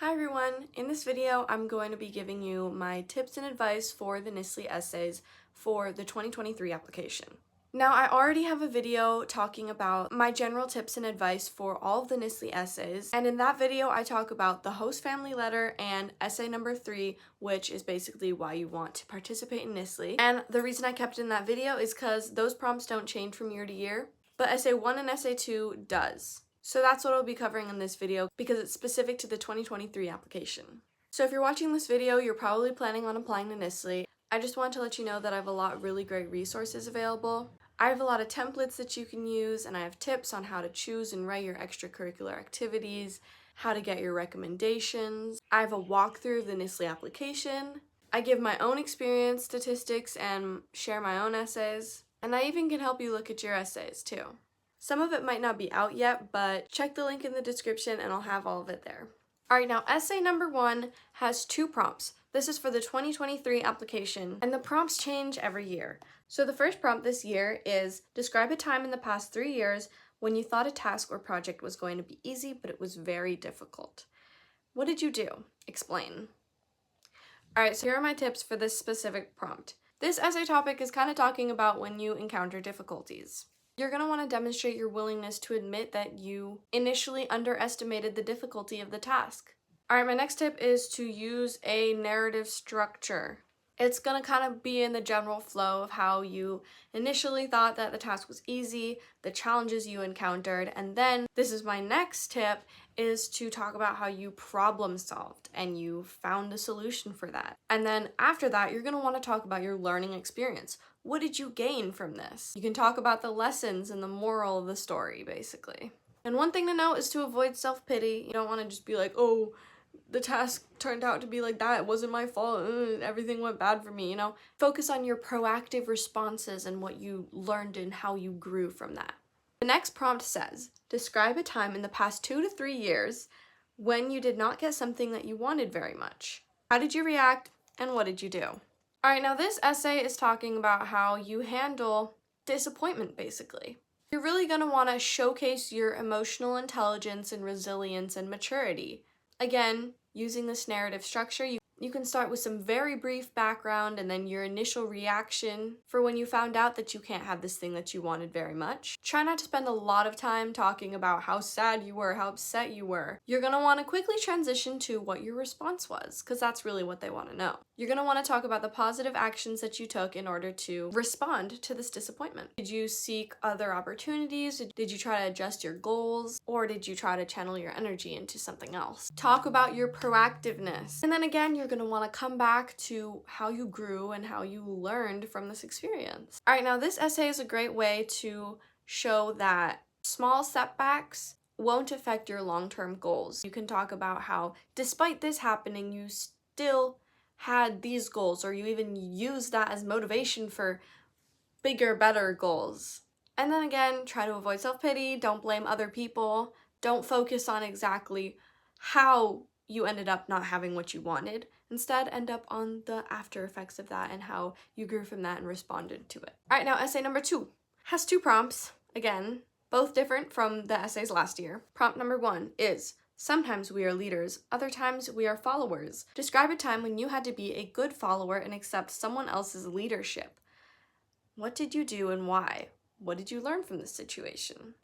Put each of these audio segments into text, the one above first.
Hi everyone! In this video, I'm going to be giving you my tips and advice for the NSLI essays for the 2023 application. Now, I already have a video talking about my general tips and advice for all of the NSLI essays, and in that video, I talk about the host family letter and essay number 3, which is basically why you want to participate in NSLI. And the reason I kept it in that video is because those prompts don't change from year to year, but essay 1 and essay 2 does. So that's what I'll be covering in this video because it's specific to the 2023 application. So if you're watching this video, you're probably planning on applying to NSLI. I just want to let you know that I have a lot of really great resources available. I have a lot of templates that you can use, and I have tips on how to choose and write your extracurricular activities, how to get your recommendations. I have a walkthrough of the NSLI application. I give my own experience statistics and share my own essays. And I even can help you look at your essays too. Some of it might not be out yet, but check the link in the description and I'll have all of it there. Alright, now essay number 1 has 2 prompts. This is for the 2023 application, and the prompts change every year. So the first prompt this year is, describe a time in the past 3 years when you thought a task or project was going to be easy, but it was very difficult. What did you do? Explain. Alright, so here are my tips for this specific prompt. This essay topic is kind of talking about when you encounter difficulties. You're going to want to demonstrate your willingness to admit that you initially underestimated the difficulty of the task. Alright, my next tip is to use a narrative structure. It's going to kind of be in the general flow of how you initially thought that the task was easy, the challenges you encountered, and then, this is my next tip, is to talk about how you problem solved and you found a solution for that. And then after that, you're going to want to talk about your learning experience. What did you gain from this? You can talk about the lessons and the moral of the story, basically. And one thing to note is to avoid self-pity. You don't want to just be like, oh, the task turned out to be like that, it wasn't my fault, everything went bad for me, Focus on your proactive responses and what you learned and how you grew from that. The next prompt says, describe a time in the past 2 to 3 years when you did not get something that you wanted very much. How did you react and what did you do? Alright, now this essay is talking about how you handle disappointment, basically. You're really going to want to showcase your emotional intelligence and resilience and maturity. Again, using this narrative structure, you can start with some very brief background and then your initial reaction for when you found out that you can't have this thing that you wanted very much. Try not to spend a lot of time talking about how sad you were, how upset you were. You're going to want to quickly transition to what your response was, because that's really what they want to know. You're going to want to talk about the positive actions that you took in order to respond to this disappointment. Did you seek other opportunities? Did you try to adjust your goals? Or did you try to channel your energy into something else? Talk about your proactiveness. And then again, you're going to want to come back to how you grew and how you learned from this experience. Alright, now this essay is a great way to show that small setbacks won't affect your long-term goals. You can talk about how, despite this happening, you still had these goals, or you even use that as motivation for bigger, better goals. And then again, try to avoid self-pity, don't blame other people, don't focus on exactly how you ended up not having what you wanted. Instead, end up on the after effects of that and how you grew from that and responded to it. Alright, now essay number 2 has 2 prompts, again, both different from the essays last year. Prompt number 1 is, sometimes we are leaders, other times we are followers. Describe a time when you had to be a good follower and accept someone else's leadership. What did you do and why? What did you learn from this situation?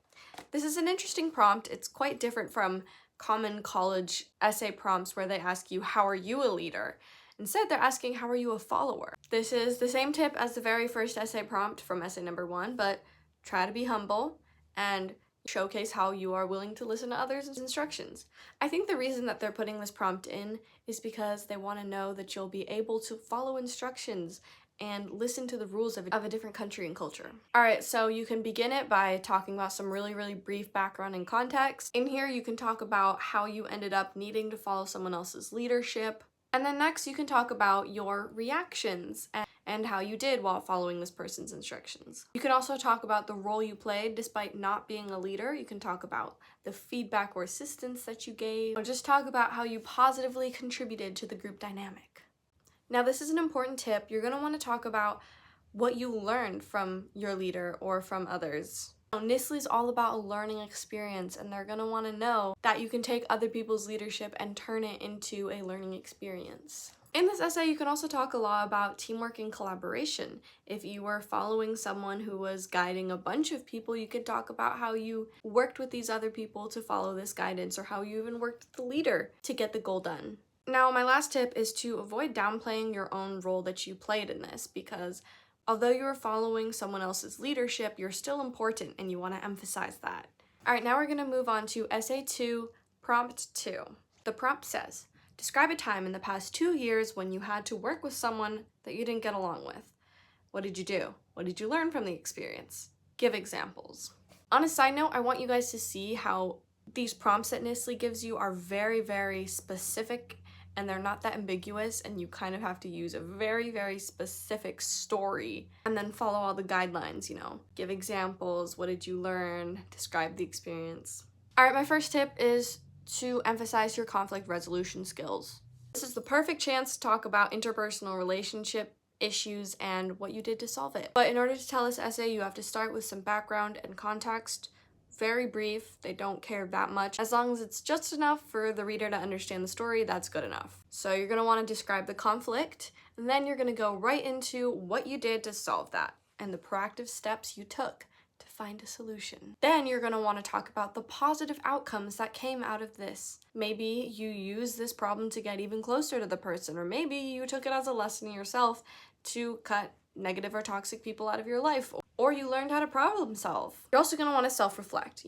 This is an interesting prompt. It's quite different from common college essay prompts where they ask you, how are you a leader? Instead, they're asking, how are you a follower? This is the same tip as the very first essay prompt from essay number 1, but try to be humble and showcase how you are willing to listen to others' instructions. I think the reason that they're putting this prompt in is because they want to know that you'll be able to follow instructions and listen to the rules of a different country and culture. Alright, so you can begin it by talking about some really brief background and context. In here, you can talk about how you ended up needing to follow someone else's leadership. And then next, you can talk about your reactions and how you did while following this person's instructions. You can also talk about the role you played despite not being a leader. You can talk about the feedback or assistance that you gave, or just talk about how you positively contributed to the group dynamic. Now, this is an important tip. You're going to want to talk about what you learned from your leader or from others NSLI is all about a learning experience, and they're going to want to know that you can take other people's leadership and turn it into a learning experience. In this essay, you can also talk a lot about teamwork and collaboration. If you were following someone who was guiding a bunch of people, you could talk about how you worked with these other people to follow this guidance, or how you even worked with the leader to get the goal done. Now, my last tip is to avoid downplaying your own role that you played in this, because although you are following someone else's leadership, you're still important, and you want to emphasize that. All right, now we're going to move on to Essay 2, Prompt 2. The prompt says, describe a time in the past 2 years when you had to work with someone that you didn't get along with. What did you do? What did you learn from the experience? Give examples. On a side note, I want you guys to see how these prompts that NSLI gives you are very, very specific, and they're not that ambiguous, and you kind of have to use a very, very specific story and then follow all the guidelines, give examples, what did you learn, describe the experience. All right, my first tip is to emphasize your conflict resolution skills. This is the perfect chance to talk about interpersonal relationship issues and what you did to solve it. But in order to tell this essay, you have to start with some background and context. Very brief, they don't care that much. As long as it's just enough for the reader to understand the story, that's good enough. So you're gonna wanna describe the conflict, and then you're gonna go right into what you did to solve that and the proactive steps you took to find a solution. Then you're gonna wanna talk about the positive outcomes that came out of this. Maybe you used this problem to get even closer to the person, or maybe you took it as a lesson yourself to cut negative or toxic people out of your life, or you learned how to problem solve. You're also going to want to self-reflect,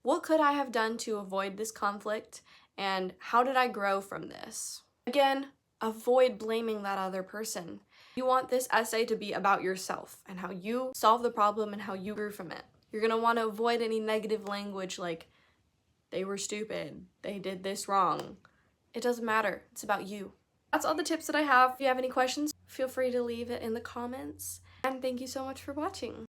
what could I have done to avoid this conflict, and how did I grow from this? Again, avoid blaming that other person. You want this essay to be about yourself and how you solved the problem and how you grew from it. You're going to want to avoid any negative language like, they were stupid, they did this wrong. It doesn't matter. It's about you. That's all the tips that I have. If you have any questions, feel free to leave it in the comments. And thank you so much for watching.